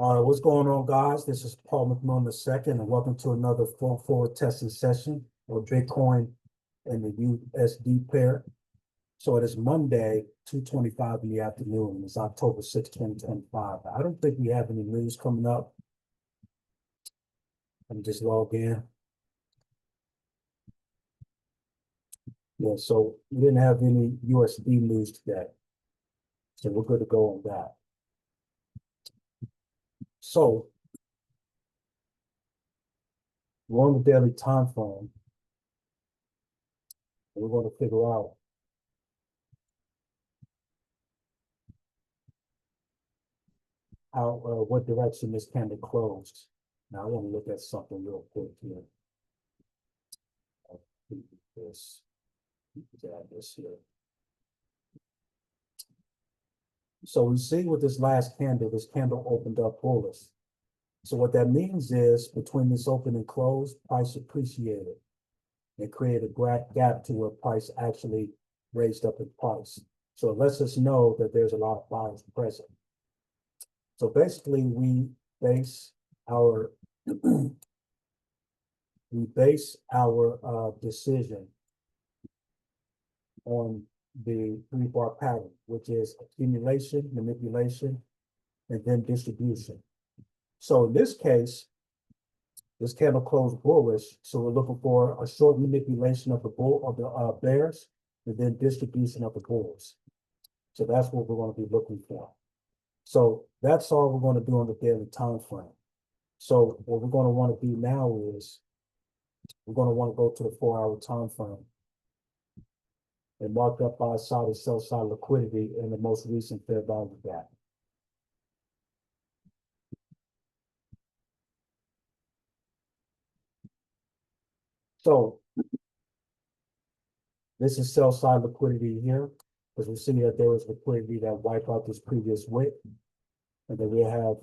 All right, what's going on, guys? This is Paul McMillan II, and welcome to another forward testing session of Bitcoin and the USD pair. So it is Monday, 2:25 in the afternoon. It's October 6, 2025. I don't think we have any news coming up. Let me just log in. Yeah, so we didn't have any USD news today. So we're good to go on that. So we're on the daily time frame. And we're going to figure out how what direction this candle closed. Now I want to look at something real quick here. This, add this here. So we see with this last candle, this candle opened up bullish. So what that means is between this open and close, price appreciated and created a gap to where price actually raised up in price. So it lets us know that there's a lot of buyers present. So basically we base our decision on the three-bar pattern, which is accumulation, manipulation, and then distribution. So in this case, this candle closed bullish, so we're looking for a short manipulation of the bears, and then distribution of the bulls. So that's what we're going to be looking for. So that's all we're going to do on the daily time frame. So what we're going to want to do now is we're going to want to go to the 4-hour time frame and mark up buy side and sell side liquidity in the most recent fair value gap. So this is sell side liquidity here, because we see that there was liquidity that wiped out this previous wick, and then we have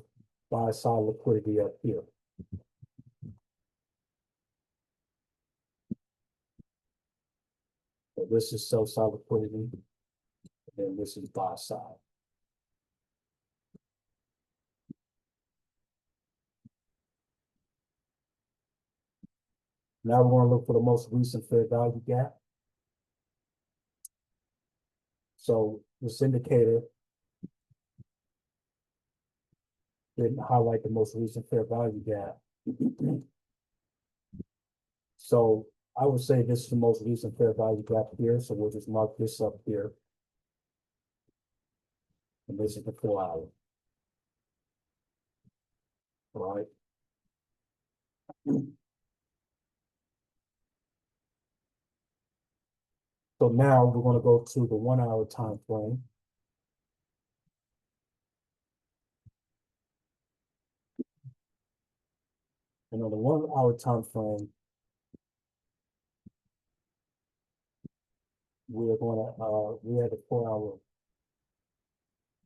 buy side liquidity up here. So this is sell side liquidity, and then this is buy side. Now we're going to look for the most recent fair value gap. So this indicator didn't highlight the most recent fair value gap. So I would say this is the most recent fair value gap here. So we'll just mark this up here. And this is the 4-hour. All right. So now we're going to go to the 1-hour time frame. And on the 1-hour time frame, we're going to we had a 4-hour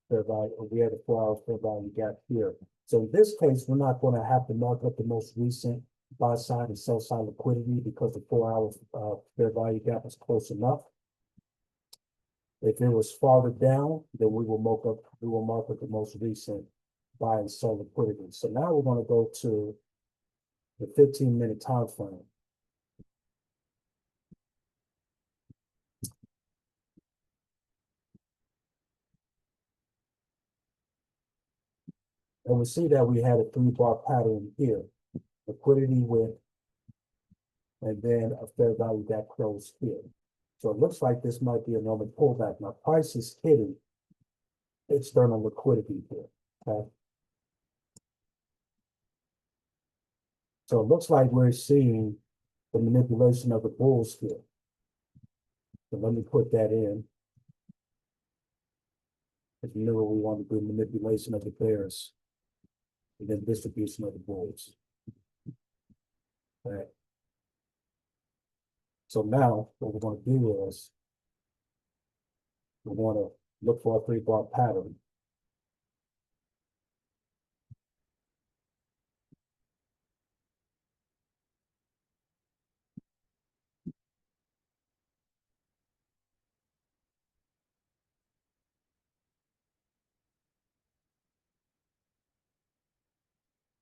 fair value, we had a 4-hour fair value gap here. So in this case, we're not going to have to mark up the most recent buy side and sell side liquidity because the 4-hour fair value gap is close enough. If it was farther down, then we will mark up the most recent buy and sell liquidity. So now we're going to go to the 15-minute time frame. And we see that we had a 3-bar pattern here, liquidity width, and then a fair value gap close here. So it looks like this might be a normal pullback. Now price is hitting external liquidity here, okay? So it looks like we're seeing the manipulation of the bulls here. So let me put that in. Because remember, we want to do manipulation of the bears and then distribution of the bulls. Okay. So now what we're going to do is we want to look for a 3-bar pattern.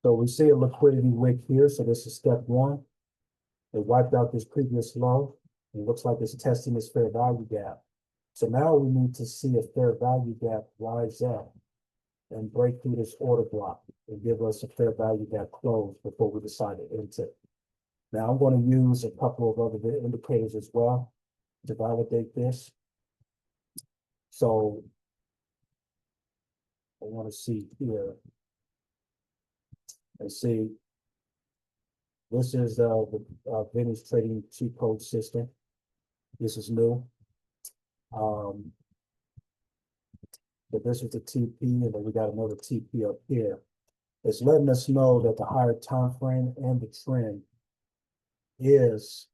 So we see a liquidity wick here. So this is step one. It wiped out this previous low. It looks like it's testing this fair value gap. So now we need to see a fair value gap rise up and break through this order block and give us a fair value gap close before we decide to enter. Now I'm going to use a couple of other indicators as well to validate this. So I want to see here and see this is the Vintage Trading cheat code system. This is new. But this is the TP, and then we got another TP up here. It's letting us know that the higher time frame and the trend is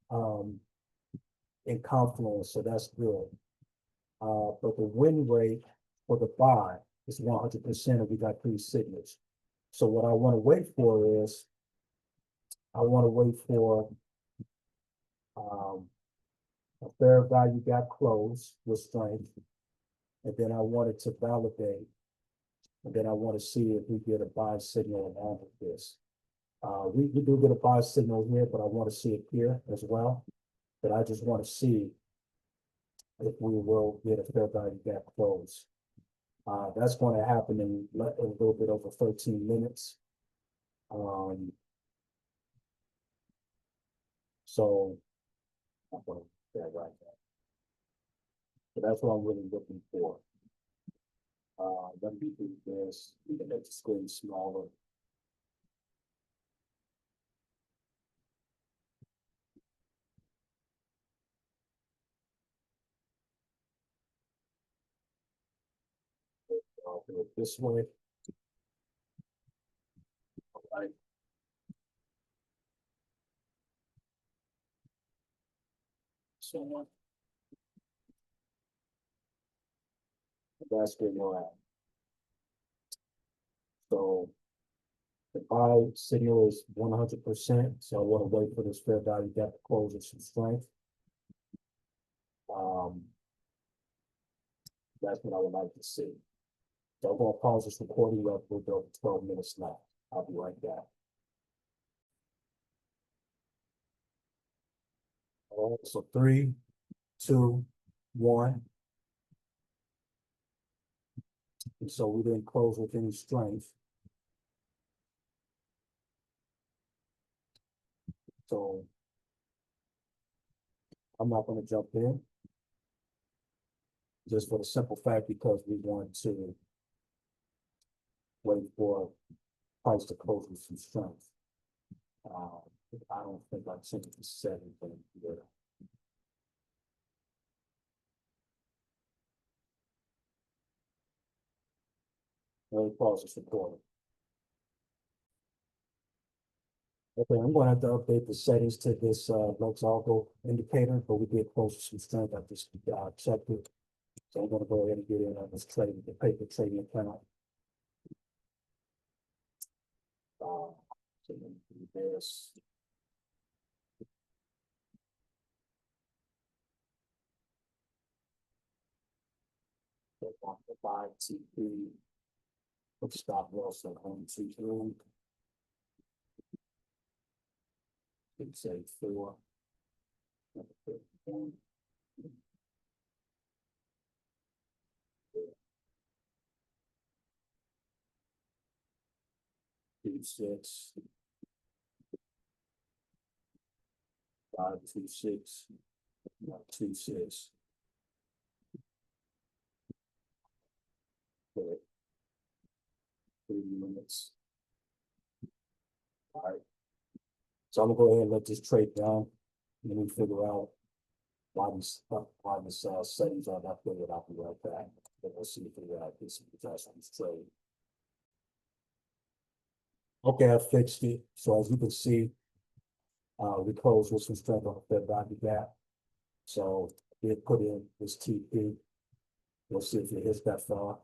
in confluence, so that's good. But the win rate for the buy is 100%, and we got 3 signals. So what I want to wait for is, I want to wait for a fair value gap close with strength, and then I want it to validate, and then I want to see if we get a buy signal along with this. We do get a buy signal here, but I want to see it here as well. But I just want to see if we will get a fair value gap close. That's going to happen in a little bit over 13 minutes. So I'm going to get that right there. So that's what I'm really looking for. Let me do this. We can make the screen smaller. I'll do it this way. All right. So that's where we're at. So the buy signal is 100%. So I want to wait for this fair value gap to close with some strength. That's what I would like to see. So I'm going to pause this recording. We'll go 12 minutes now. I'll be right back. All right, so 3, 2, 1. And so we didn't close with any strength. So I'm not going to jump in just for the simple fact because we want to wait for price to close with some strength. I don't think I've seen the 7 here. Let me pause this recording. Okay, I'm going to have to update the settings to this Luxalgo indicator, but we did close with some strength. I just checked it. So I'm going to go ahead and get in on this trade, the paper trading account. So then do this. So on the buy TP, put stop loss at 123. It's say 4. 2, 6, 5, 2, 6, 2, 6. 3 minutes. All right. So I'm gonna go ahead and let this trade down. Let me figure out why this settings are not good. I'll be right back. Then we'll see if we this adjustments trade. Okay, I fixed it. So as you can see, we closed with some strength on the fair value gap. So we put in this TP. We'll see if it hits that far.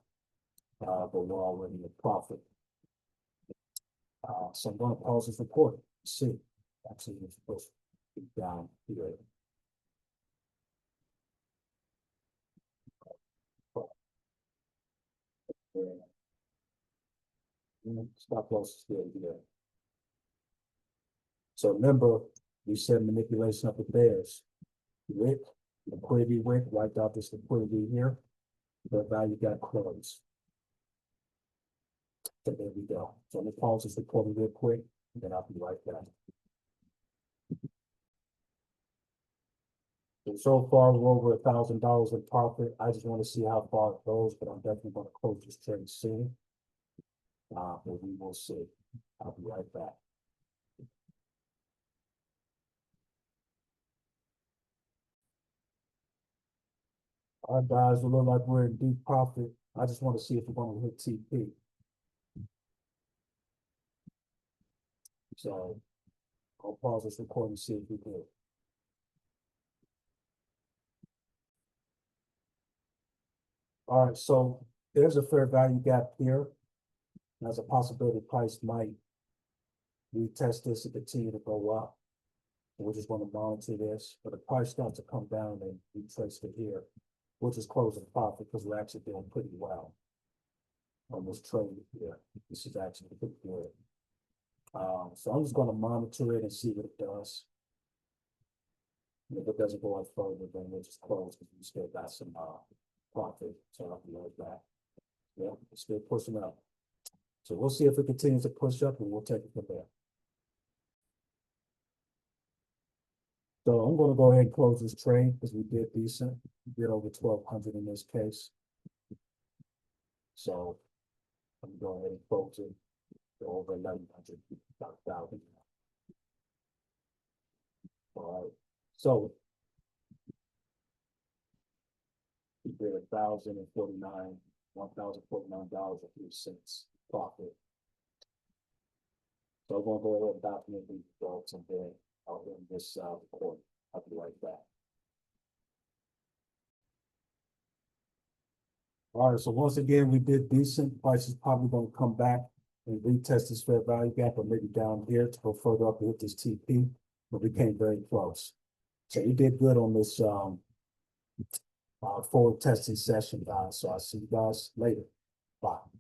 But we're already in profit. So I'm going to pause this recording. See, actually, it's supposed to be down here. Stop loss is still here. So remember, we said manipulation of the bears. Wick, liquidity wick, wiped out this liquidity here. The value got closed. So there we go. So let me pause this recording real quick, and then I'll be right back. So far, we're over $1,000 in profit. I just want to see how far it goes, but I'm definitely going to close this trade soon. But we will see. I'll be right back. All right, guys, we look like we're in deep profit. I just want to see if we're going to hit TP. So I'll pause this recording and see if we do. All right, so there's a fair value gap here. There's a possibility price might retest this and continue to go up. We're just going to monitor this, but the price starts to come down and retrace it here, which is closing profit because we're actually doing pretty well on this trade here. This is actually pretty good. So I'm just going to monitor it and see what it does. And if it doesn't go up further, then we'll just close because we still got some profit. So I'll be right back. Yeah, it's still pushing up. So we'll see if it continues to push up and we'll take it from there. So I'm going to go ahead and close this trade because we did decent. We did over 1,200 in this case. So I'm going to go ahead and close it to over 1,100, about 1,000. All right. So we did $1,049.03 profit. So I'm going to go ahead and document these results and then I'll end this recording. I'll be right back. All right, so once again, we did decent. Price is probably going to come back and retest this fair value gap, or maybe down here to go further up and hit this TP, but we came very close. So we did good on this forward testing session, guys. So I'll see you guys later. Bye.